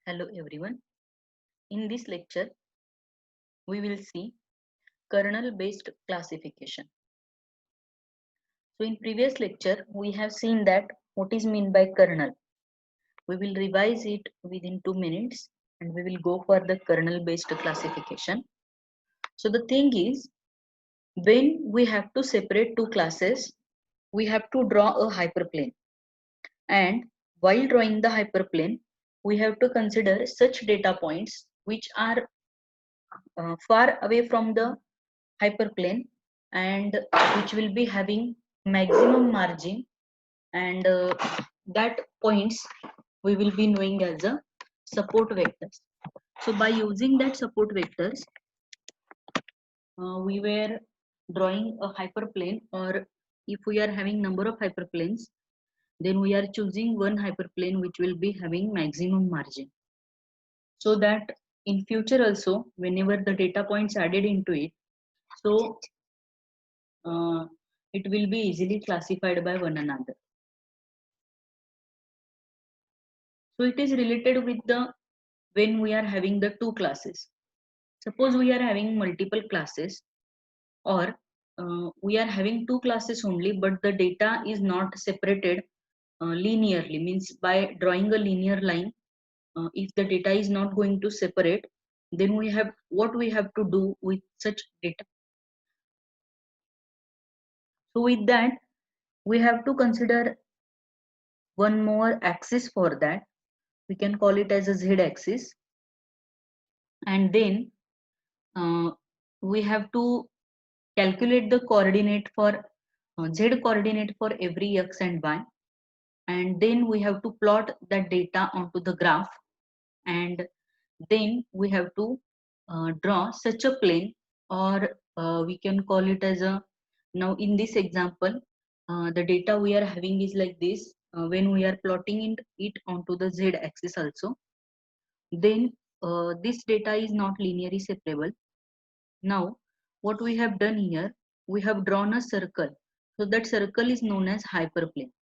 Hello everyone. In this lecture, we will see kernel-based classification. So in previous lecture, we have seen that what is meant by kernel. We will revise it within 2 minutes and we will go for the kernel-based classification. So the thing is, when we have to separate two classes, we have to draw a hyperplane. And while drawing the hyperplane, we have to consider such data points which are far away from the hyperplane and which will be having maximum margin, and that points we will be knowing as a support vectors. So by using that support vectors, we were drawing a hyperplane, or if we are having number of hyperplanes, then we are choosing one hyperplane which will be having maximum margin, so that in future also whenever the data points added into it, so uh, it will be easily classified by one another. So it is related with the when we are having the two classes. Suppose we are having multiple classes, or we are having two classes only, but the data is not separated linearly, means by drawing a linear line. If the data is not going to separate, then we have what we have to do with such data. So with that, we have to consider one more axis for that. We can call it as a z axis, and then uh, we have to calculate the coordinate for z coordinate for every x and y, and then we have to plot that data onto the graph, and then we have to draw such a plane, or we can call it as a, now in this example, the data we are having is like this. When we are plotting it onto the z axis also, then this data is not linearly separable. Now, what we have done here, we have drawn a circle. So that circle is known as hyperplane.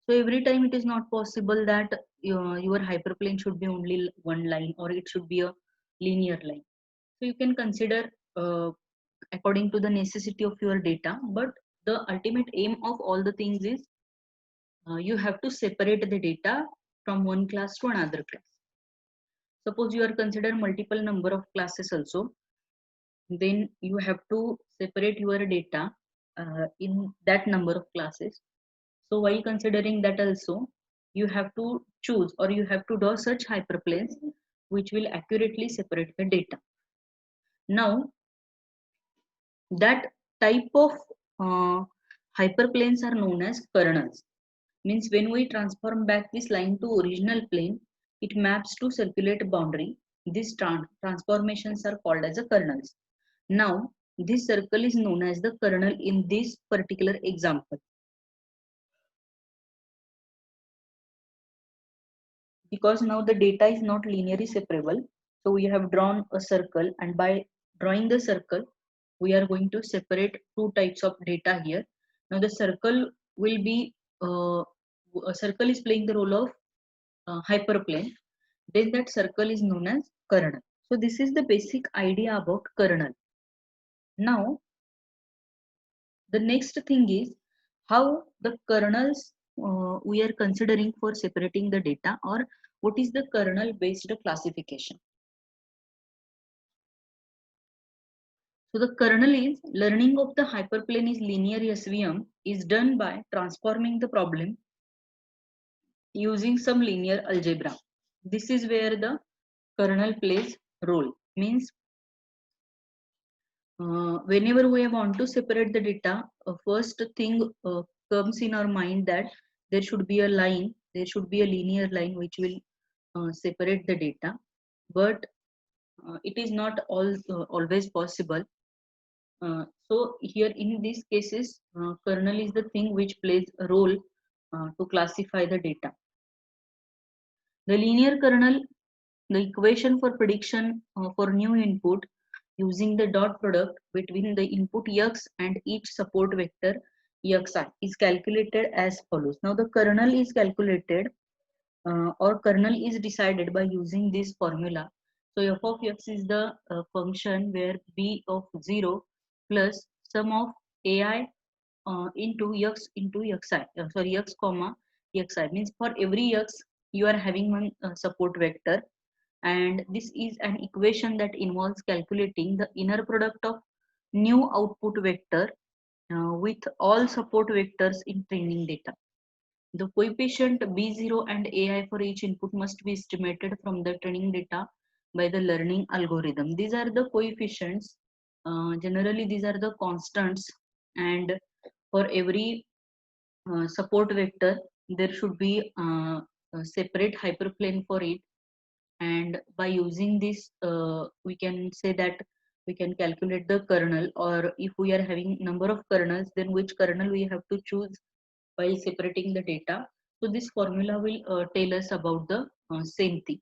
So every time it is not possible that your hyperplane should be only one line, or it should be a linear line. So you can consider according to the necessity of your data, but the ultimate aim of all the things is you have to separate the data from one class to another class. Suppose you are consider multiple number of classes also, then you have to separate your data in that number of classes. So while considering that also, you have to choose, or you have to draw such hyperplanes which will accurately separate the data. Now that type of uh, hyperplanes are known as kernels. Means when we transform back this line to original plane, it maps to circulate boundary. These transformations are called as a kernels. Now, this circle is known as the kernel in this particular example. Because now the data is not linearly separable, so we have drawn a circle, and by drawing the circle, we are going to separate two types of data here. Now the circle will be, a circle is playing the role of hyperplane, then that circle is known as kernel. So this is the basic idea about kernel. Now the next thing is how the kernels we are considering for separating the data, or what is the kernel based classification. So the kernel is learning of the hyperplane is linear SVM is done by transforming the problem using some linear algebra. This is where the kernel plays role. Means whenever we want to separate the data, first thing comes in our mind that there should be a line, there should be a linear line which will separate the data, but it is not always possible. So here in these cases, kernel is the thing which plays a role to classify the data. The linear kernel, the equation for prediction for new input using the dot product between the input x and each support vector xi is calculated as follows. Now the kernel is calculated or kernel is decided by using this formula. So f of x is the function where b of 0 plus sum of ai into x into xi, sorry, x comma xi, means for every x you are having one support vector, and this is an equation that involves calculating the inner product of new output vector with all support vectors in training data. The coefficient B0 and AI for each input must be estimated from the training data by the learning algorithm. These are the coefficients. Generally, these are the constants, and for every support vector, there should be a separate hyperplane for it. And by using this, we can say that we can calculate the kernel, or if we are having number of kernels, then which kernel we have to choose while separating the data. So this formula will tell us about the same thing.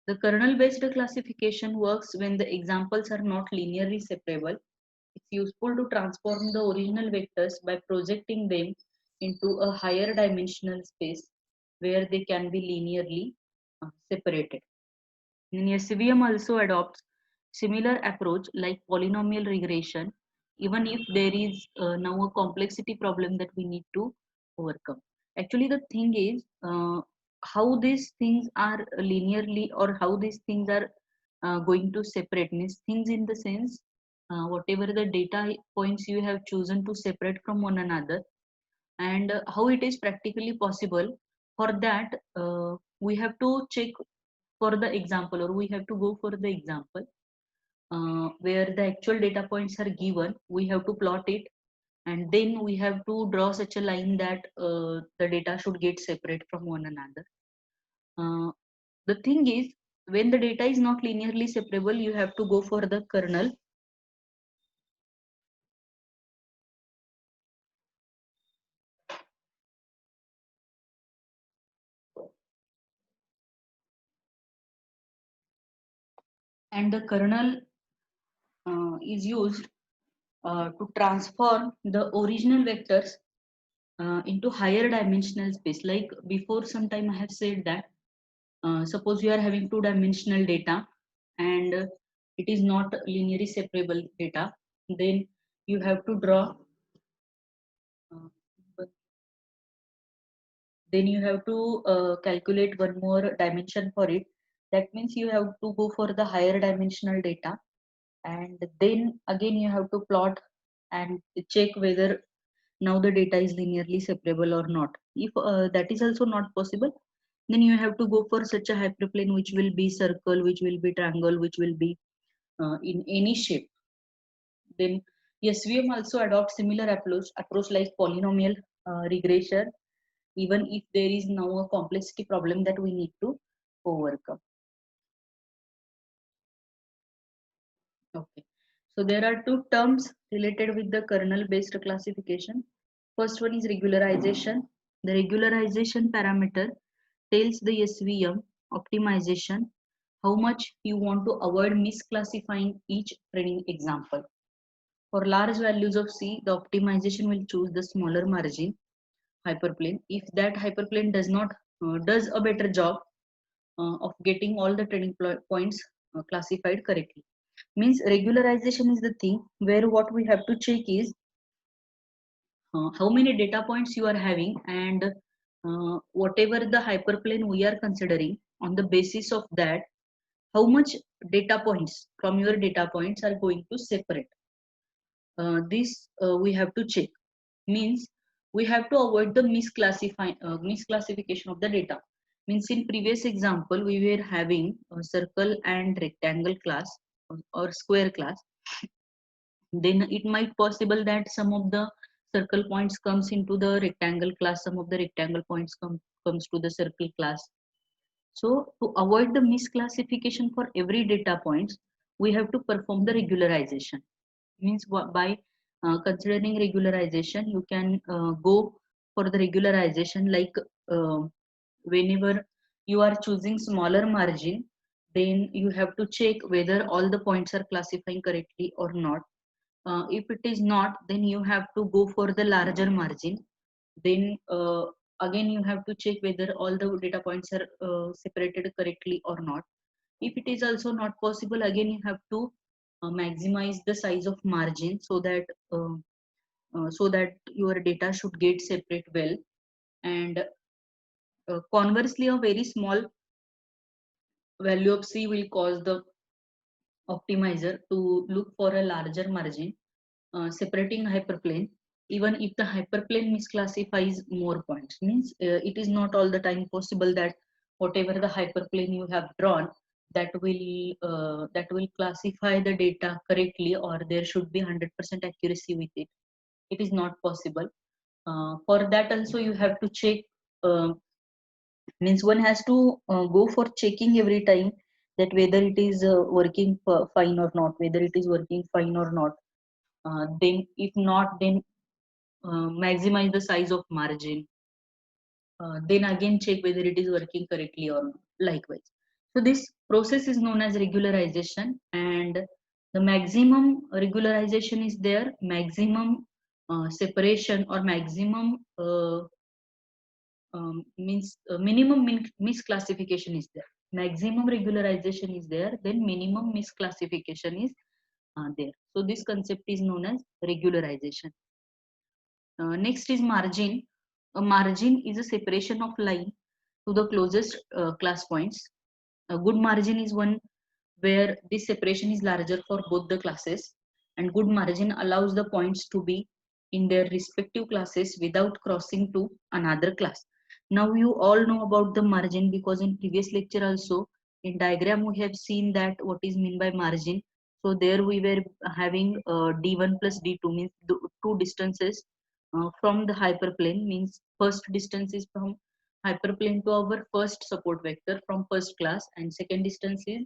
The kernel based classification works when the examples are not linearly separable. It's useful to transform the original vectors by projecting them into a higher dimensional space where they can be linearly separated. And SVM also adopts similar approach like polynomial regression, even if there is now a complexity problem that we need to overcome. Actually, the thing is how these things are linearly, or how these things are going to separate, means things in the sense whatever the data points you have chosen to separate from one another, and how it is practically possible. For that, we have to check for the example, or we have to go for the example where the actual data points are given. We have to plot it, and then we have to draw such a line that the data should get separate from one another. The thing is, when the data is not linearly separable, you have to go for the kernel. And the kernel is used to transform the original vectors into higher dimensional space. Like before some time I have said that suppose you are having two-dimensional data, and it is not linearly separable data, then you have to draw uh, then you have to calculate one more dimension for it. That means you have to go for the higher dimensional data, and then again you have to plot and check whether now the data is linearly separable or not. If that is also not possible, then you have to go for such a hyperplane which will be circle, which will be triangle, which will be in any shape. Then SVM also adopts similar approach like polynomial regression, even if there is now a complexity problem that we need to overcome. Okay, so there are two terms related with the kernel based classification. First one is regularization. The regularization parameter tells the SVM optimization how much you want to avoid misclassifying each training example. For large values of C, the optimization will choose the smaller margin hyperplane. If that hyperplane does not does a better job of getting all the training points classified correctly, means regularization is the thing where what we have to check is how many data points you are having, and whatever the hyperplane we are considering, on the basis of that, how much data points from your data points are going to separate. This we have to check. Means we have to avoid the misclassification of the data. Means in previous example we were having a circle and rectangle class, or square class. Then it might possible that some of the circle points comes into the rectangle class, some of the rectangle points comes to the circle class. So to avoid the misclassification for every data points, we have to perform the regularization. Means by considering regularization, you can go for the regularization, like uh, whenever you are choosing smaller margin, then you have to check whether all the points are classifying correctly or not. If it is not, then you have to go for the larger margin. Then again you have to check whether all the data points are separated correctly or not. If it is also not possible, again you have to maximize the size of margin so that your data should get separate well. And conversely, a very small value of C will cause the optimizer to look for a larger margin separating hyperplane. Even if the hyperplane misclassifies more points, means it is not all the time possible that whatever the hyperplane you have drawn, that will classify the data correctly, or there should be 100% accuracy with it. It is not possible. For that also you have to check, uh, means one has to go for checking every time that whether it is working fine or not, whether it is working fine or not. Then if not, then maximize the size of margin. Then again check whether it is working correctly or not, likewise. So this process is known as regularization, and the maximum regularization is there, maximum separation or maximum means minimum misclassification is there. Maximum regularization is there, then minimum misclassification is there. So this concept is known as regularization. Next is margin. A margin is a separation of line to the closest class points. A good margin is one where this separation is larger for both the classes, and good margin allows the points to be in their respective classes without crossing to another class. Now you all know about the margin, because in previous lecture also in diagram we have seen that what is meant by margin. So there we were having d1 plus d2, means the two distances from the hyperplane, means first distance is from hyperplane to our first support vector from first class, and second distance is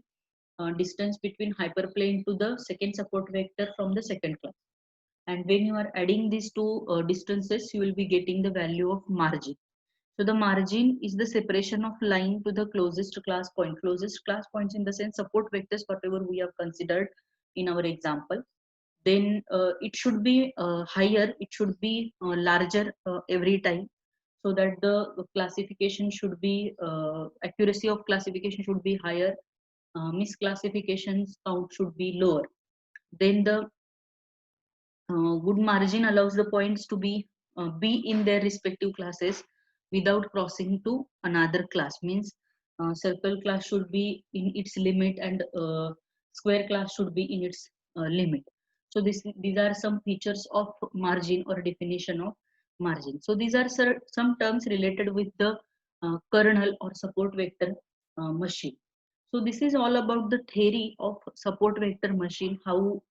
distance between hyperplane to the second support vector from the second class. And when you are adding these two distances, you will be getting the value of margin. So the margin is the separation of line to the closest class point. Closest class points in the sense support vectors, whatever we have considered in our example. Then it should be higher, it should be larger every time, so that the classification should be accuracy of classification should be higher, misclassifications count should be lower. Then the good margin allows the points to be in their respective classes without crossing to another class, means circle class should be in its limit, and square class should be in its limit. So these are some features of margin or definition of margin. So these are some terms related with the kernel or support vector machine. So this is all about the theory of support vector machine, how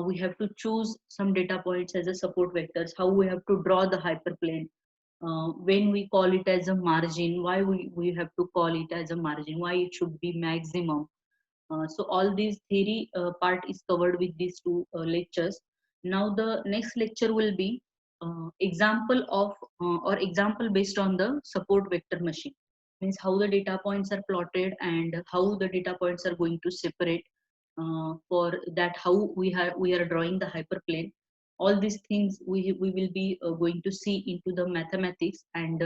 we have to choose some data points as a support vectors, how we have to draw the hyperplane, when we call it as a margin, why we have to call it as a margin, why it should be maximum. So all these theory part is covered with these two lectures. Now the next lecture will be example of or example based on the support vector machine, means how the data points are plotted and how the data points are going to separate, for that how we are drawing the hyperplane. All these things we will be going to see into the mathematics and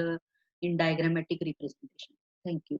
in diagrammatic representation. Thank you.